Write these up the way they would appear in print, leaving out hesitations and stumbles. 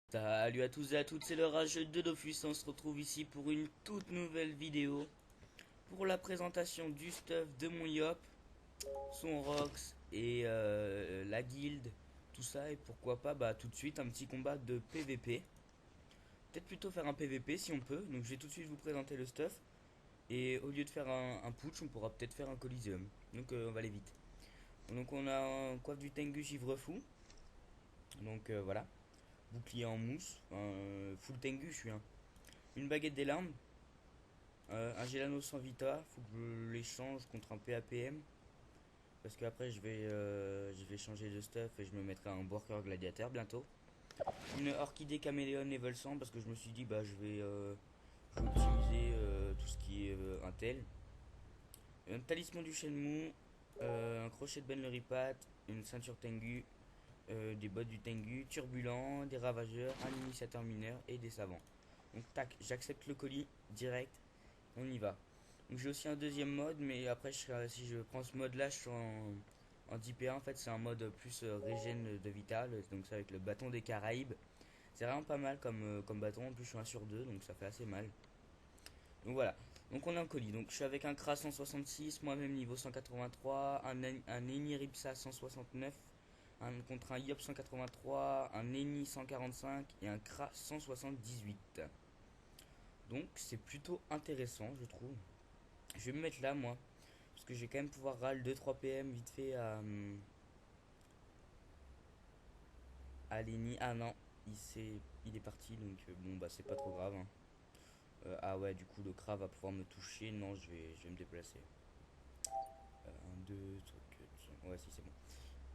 Salut à tous et à toutes, c'est le Rageux de Dofus. On se retrouve ici pour une toute nouvelle vidéo pour la présentation du stuff de mon Yop, son Rox et la guilde, tout ça. Et pourquoi pas, bah tout de suite un petit combat de PVP. Peut-être plutôt faire un PVP si on peut. Donc je vais tout de suite vous présenter le stuff. Et au lieu de faire un putsch, on pourra peut-être faire un Coliseum. Donc on va aller vite. Donc on a un coiffe du Tengu Givre Fou. Donc voilà. Bouclier en mousse. Full Tengu, je suis un. Une baguette des larmes. Un Gelano sans Vita, faut que je l'échange contre un PAPM. Parce qu'après je vais changer de stuff et je me mettrai un Worker Gladiateur bientôt. Une Orchidée Caméléon level 100 parce que je me suis dit bah je vais optimiser tout ce qui est Intel. Un talisman du Shenmue, un crochet de Ben le Ripat, une ceinture Tengu, des bottes du Tengu, turbulent, des ravageurs, un initiateur mineur et des savants. Donc tac, j'accepte le colis direct, on y va. Donc j'ai aussi un deuxième mode, mais après si je prends ce mode là, je suis en 10 PA. En fait, c'est un mode plus régène de vital, donc c'est avec le bâton des Caraïbes. C'est vraiment pas mal comme bâton, en plus je suis 1 sur 2, donc ça fait assez mal. Donc voilà, donc on est en colis. Donc je suis avec un Kra 166, moi-même niveau 183, un Eni Ripsa 169, contre un Yop 183, un Eni 145 et un Kra 178. Donc c'est plutôt intéressant, je trouve. Je vais me mettre là, moi. Parce que je vais quand même pouvoir râler 2-3 PM vite fait à Lenny. Ah non, il est parti, donc bon, bah c'est pas trop grave, hein. Ah ouais, du coup, le Kra va pouvoir me toucher. Non, je vais me déplacer. 1, 2, 3, 4, ouais, si, c'est bon.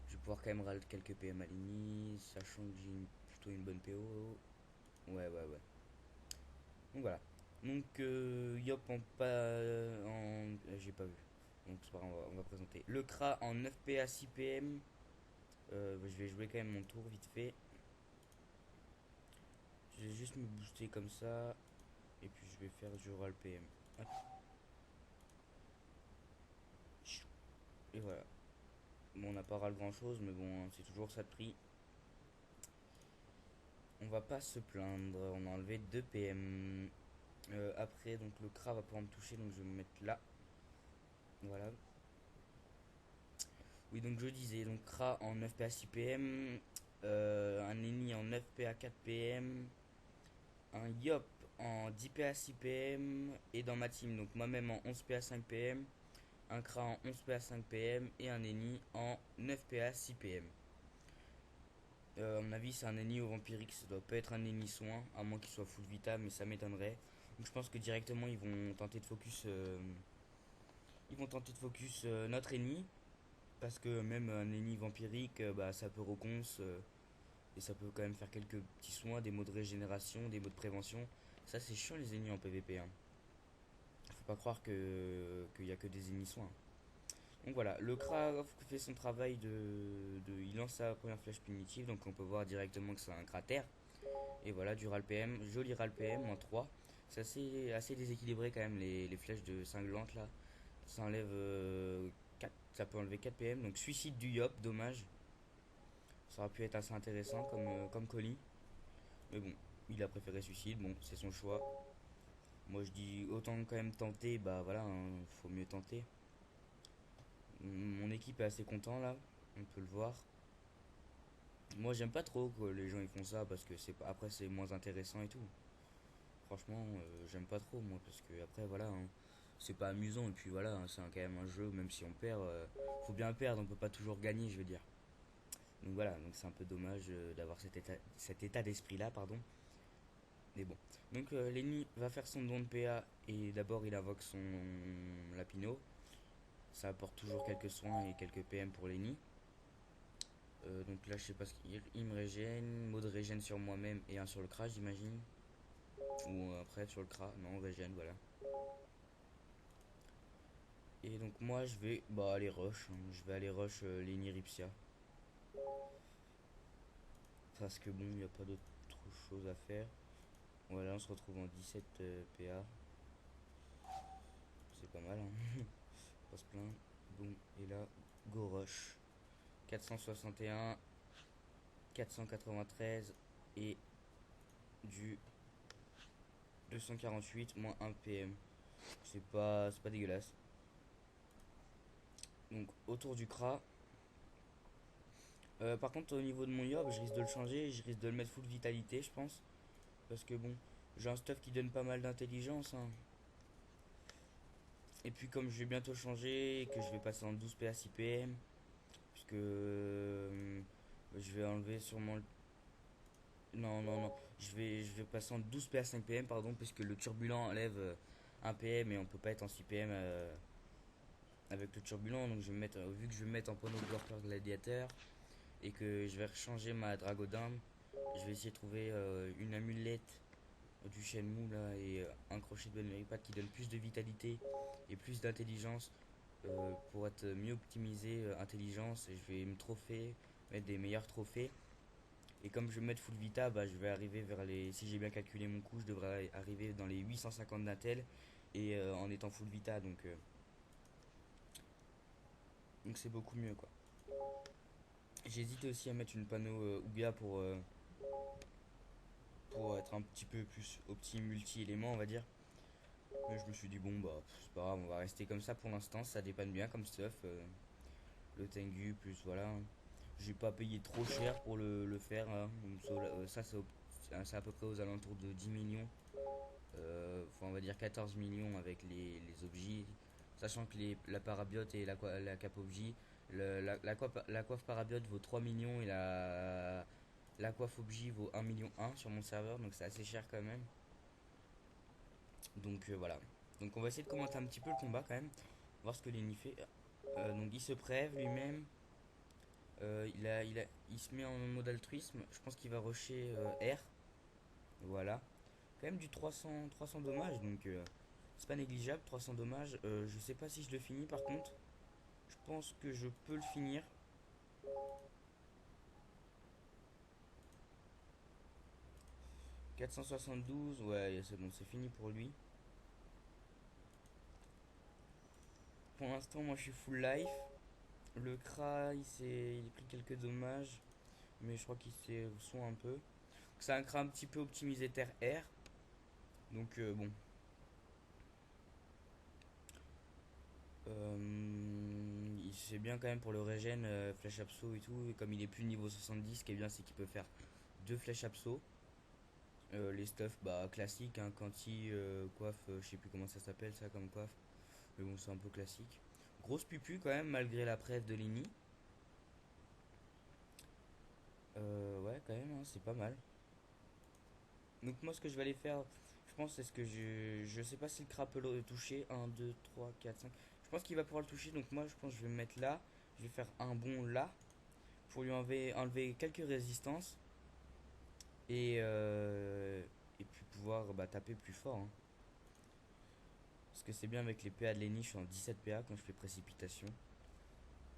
Je vais pouvoir quand même râler quelques PM à Lenny, sachant que plutôt une bonne PO. Ouais, ouais, ouais. Donc voilà. Donc, Yop en pas. J'ai pas vu. Donc c'est pas grave, on va présenter. Le Kra en 9 PA 6 PM. Je vais jouer quand même mon tour vite fait. Je vais juste me booster comme ça. Et puis je vais faire du roll PM. Hop. Et voilà. Bon, on n'a pas ral grand chose, mais bon, hein, c'est toujours ça de prix. On va pas se plaindre. On a enlevé 2 PM. Après, donc le Kra va pouvoir me toucher, donc je vais me mettre là. Voilà. Oui, donc je disais, donc Kra en 9 PA 6 PM. Un Eni en 9 PA 4 PM. Un Yop en 10 PA 6 PM. Et dans ma team, donc moi-même en 11 PA 5 PM. Un Kra en 11 PA 5 PM et un Eni en 9 PA 6 PM. À mon avis, c'est un Eni au vampirique, ça doit pas être un Eni soin, à moins qu'il soit full vita, mais ça m'étonnerait. Donc je pense que directement ils vont tenter de focus notre Eni, parce que même un Eni vampirique, bah ça peut reconce et ça peut quand même faire quelques petits soins, des mots de régénération, des mots de prévention. Ça c'est chiant les Ennemis en PvP, hein. Faut pas croire qu'il y a que des Ennemis soins. Donc voilà, le Kra fait son travail il lance sa première flèche punitive, donc on peut voir directement que c'est un cratère. Et voilà, du RAL PM, joli RAL PM en 3. C'est assez déséquilibré quand même les flèches de cinglante là. Ça enlève 4, ça peut enlever 4 PM, donc suicide du Yop, dommage. Ça aurait pu être assez intéressant comme colis. Mais bon, il a préféré suicide, bon, c'est son choix. Moi je dis autant quand même tenter, bah voilà, hein, faut mieux tenter. Mon équipe est assez content là, on peut le voir. Moi j'aime pas trop que les gens ils font ça parce que après c'est moins intéressant et tout. Franchement, j'aime pas trop moi parce que après voilà, hein, c'est pas amusant et puis voilà, hein, c'est quand même un jeu, même si on perd, faut bien perdre, on peut pas toujours gagner, je veux dire. Donc voilà, donc c'est un peu dommage d'avoir cet état d'esprit là, pardon. Mais bon. Donc Lenny va faire son don de PA et d'abord il invoque son Lapino. Ça apporte toujours quelques soins et quelques PM pour Lenny. Donc là je sais pas ce qu'il me régène, mot de régène sur moi-même et un sur le crash j'imagine. Ou après sur le crash, non régène voilà. Et donc moi je vais bah aller rush, hein. Je vais aller rush Lenny Ripsia. Parce que bon il n'y a pas d'autre chose à faire. Voilà on se retrouve en 17 PA. C'est pas mal hein. Pas se plaindre. Bon et là go rush. 461, 493 et du 248 moins 1 PM. C'est pas dégueulasse. Donc autour du CRA. Par contre, au niveau de mon yob, je risque de le changer. Je risque de le mettre full vitalité, je pense. Parce que bon, j'ai un stuff qui donne pas mal d'intelligence, hein. Et puis comme je vais bientôt changer et que je vais passer en 12 PA 6 PM, puisque je vais enlever sûrement le... Non, non, non. Je vais passer en 12 PA 5 PM, pardon, puisque le turbulent enlève 1 PM et on peut pas être en 6 PM avec le turbulent. Donc je vais me mettre, vu que je vais me mettre en panneau de Warper Gladiator et que je vais rechanger ma Dragodame, je vais essayer de trouver une amulette du Shenmue là et un crochet de Benmeripad qui donne plus de vitalité et plus d'intelligence pour être mieux optimisé intelligence. Et je vais me trophée, mettre des meilleurs trophées. Et comme je vais mettre full vita, bah, je vais arriver vers les. Si j'ai bien calculé mon coup, je devrais arriver dans les 850 d'intel et en étant full vita, donc c'est beaucoup mieux quoi. J'hésite aussi à mettre une panneau Ouya pour être un petit peu plus multi-éléments, on va dire. Mais je me suis dit, bon, bah, c'est pas grave, on va rester comme ça pour l'instant. Ça dépanne bien comme stuff. Le Tengu, plus voilà. J'ai pas payé trop cher pour le faire, hein. Ça, c'est à peu près aux alentours de 10 millions. Enfin, on va dire 14 millions avec les objets. Sachant que la parabiote et la cape objet, la coiffe parabiote vaut 3 millions et la coiffe objet vaut 1 million 1 sur mon serveur. Donc c'est assez cher quand même. Donc voilà. Donc on va essayer de commenter un petit peu le combat quand même. Voir ce que Lenny fait. Donc il se prève lui-même. Il se met en mode altruisme. Je pense qu'il va rusher R. Voilà. Quand même du 300 dommages. Donc c'est pas négligeable. 300 dommages. Je sais pas si je le finis par contre. Je pense que je peux le finir. 472. Ouais, c'est bon. C'est fini pour lui. Pour l'instant, moi je suis full life. Le Kra, il a pris quelques dommages. Mais je crois qu'il s'est soin un peu. C'est un Kra un petit peu optimisé terre R. Donc bon. Il c'est bien quand même pour le régène, flèche abso et tout. Et comme il est plus niveau 70, ce qui est bien, c'est qu'il peut faire deux flèches abso. Les stuff bah, classiques, hein, Canti, coiffe, je sais plus comment ça s'appelle ça comme coiffe. Mais bon, c'est un peu classique. Grosse pupu quand même, malgré la preuve de Lini. Ouais, quand même, hein, c'est pas mal. Donc, moi, ce que je vais aller faire, je pense, c'est ce que je sais pas si le crape peut le toucher. Un 2 3 4 5. Je pense qu'il va pouvoir le toucher. Donc, moi, je pense que je vais me mettre là. Je vais faire un bond là. Pour lui enlever quelques résistances. Et puis pouvoir bah, taper plus fort, hein. Parce que c'est bien avec les PA de Lenny, je suis en 17 PA quand je fais précipitation.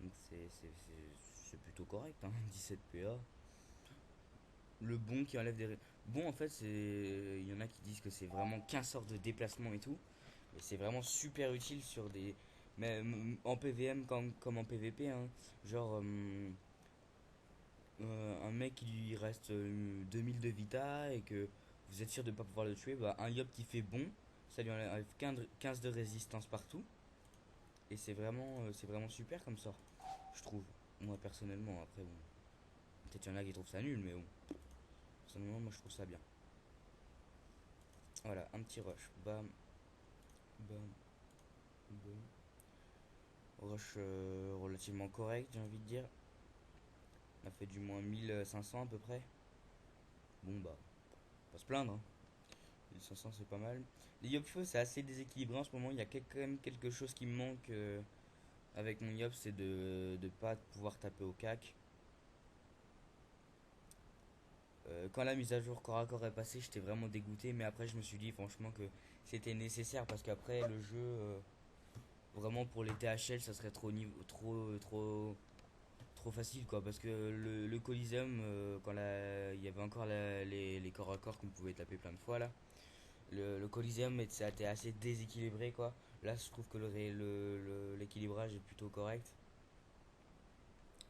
Donc c'est plutôt correct, hein, 17 PA. Le bon qui enlève des... Bon, en fait, il y en a qui disent que c'est vraiment qu'un sort de déplacement et tout. Mais c'est vraiment super utile sur des... Même en PVM comme en PVP, hein. Genre, un mec qui lui reste 2000 de vita et que vous êtes sûr de ne pas pouvoir le tuer, bah, un Yop qui fait bon, ça lui enlève 15 de résistance partout. Et c'est vraiment super comme sort, je trouve. Moi personnellement, après bon, peut-être y en a qui trouvent ça nul, mais bon, personnellement, moi je trouve ça bien. Voilà, un petit rush, bam, bam, bam. Rush relativement correct, j'ai envie de dire. On a fait du moins 1500 à peu près. Bon bah, pas se plaindre, hein. 1500 c'est pas mal. Les Yop Feu c'est assez déséquilibré en ce moment. Il y a quand même quelque chose qui me manque avec mon Yop, c'est de pas pouvoir taper au cac. Quand la mise à jour corps à corps est passée, j'étais vraiment dégoûté. Mais après, je me suis dit franchement que c'était nécessaire parce qu'après le jeu, vraiment pour les THL, ça serait trop facile quoi. Parce que le Coliseum, quand il y avait encore les corps à corps qu'on pouvait taper plein de fois là. Le Coliseum était assez déséquilibré quoi. Là je trouve que l'équilibrage est plutôt correct.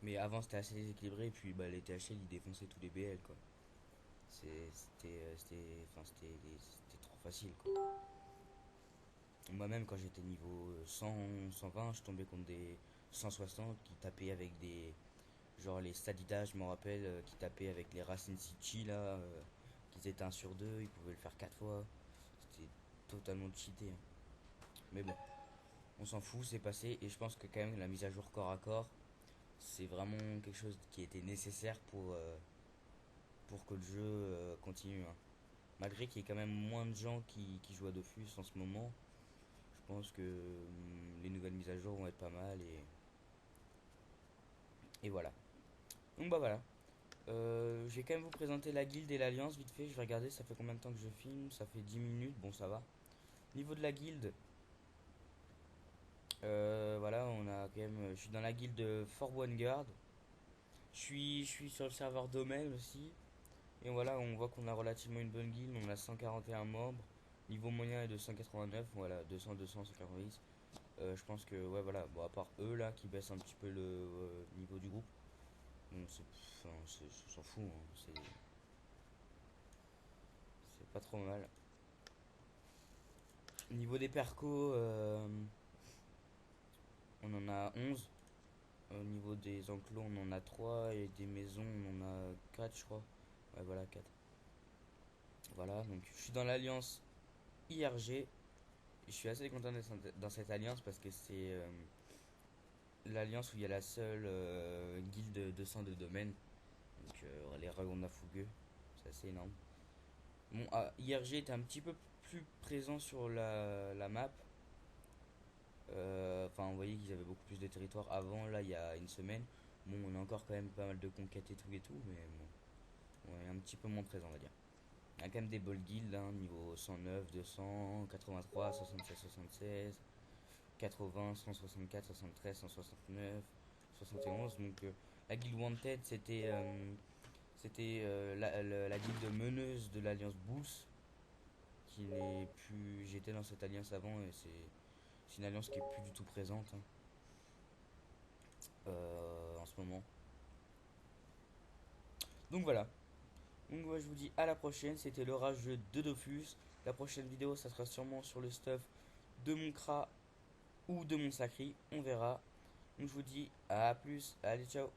Mais avant c'était assez déséquilibré et puis bah, les THL ils défonçaient tous les BL quoi. C'était trop facile, quoi. Moi-même, quand j'étais niveau 100, 120, je tombais contre des 160 qui tapaient avec des. Genre les Stadida, je me rappelle, qui tapaient avec les Racine City là, qu'ils étaient 1 sur 2, ils pouvaient le faire 4 fois. C'était totalement cheaté, hein. Mais bon, on s'en fout, c'est passé. Et je pense que quand même la mise à jour corps à corps, c'est vraiment quelque chose qui était nécessaire pour que le jeu continue, hein. Malgré qu'il y ait quand même moins de gens qui jouent à Dofus en ce moment, je pense que les nouvelles mises à jour vont être pas mal et voilà. Donc bah voilà. Je vais quand même vous présenter la guilde et l'alliance vite fait. Je vais regarder ça fait combien de temps que je filme. Ça fait 10 minutes, bon ça va. Niveau de la guilde, voilà, on a quand même. Je suis dans la guilde Fort One Guard. Je suis sur le serveur domaine aussi. Et voilà, on voit qu'on a relativement une bonne guilde. On a 141 membres. Niveau moyen est de 189. Voilà, 200, 200, 190. Je pense que, ouais, voilà. Bon, à part eux là qui baissent un petit peu le niveau du groupe. Bon, on s'en fout, hein. C'est pas trop mal. Niveau des percos, on en a 11. Au niveau des enclos, on en a 3. Et des maisons, on en a 4, je crois. Ouais, voilà, 4. Voilà, donc je suis dans l'alliance IRG. Je suis assez content d'être dans cette alliance parce que c'est l'alliance où il y a la seule guilde de sang de domaine. Donc les Ragondats fougueux, c'est assez énorme. Bon, IRG était un petit peu plus présent sur la map. Enfin, on voyait qu'ils avaient beaucoup plus de territoire avant, là, il y a une semaine. Bon, on a encore quand même pas mal de conquêtes et tout, mais bon, on est un petit peu moins présent, on va dire. Il y a quand même des ball guilds, hein, niveau 109, 200, 83, 76, 76, 80, 164, 73, 169, 71. Donc, la guilde Wanted, c'était la guilde meneuse de l'alliance Bulls, qui n'est plus. J'étais dans cette alliance avant et c'est une alliance qui est plus du tout présente, hein, en ce moment. Donc voilà. Donc moi je vous dis à la prochaine. C'était l'orage de Dofus. La prochaine vidéo, ça sera sûrement sur le stuff de mon Kra ou de mon Sacri. On verra. Donc je vous dis à plus. Allez, ciao.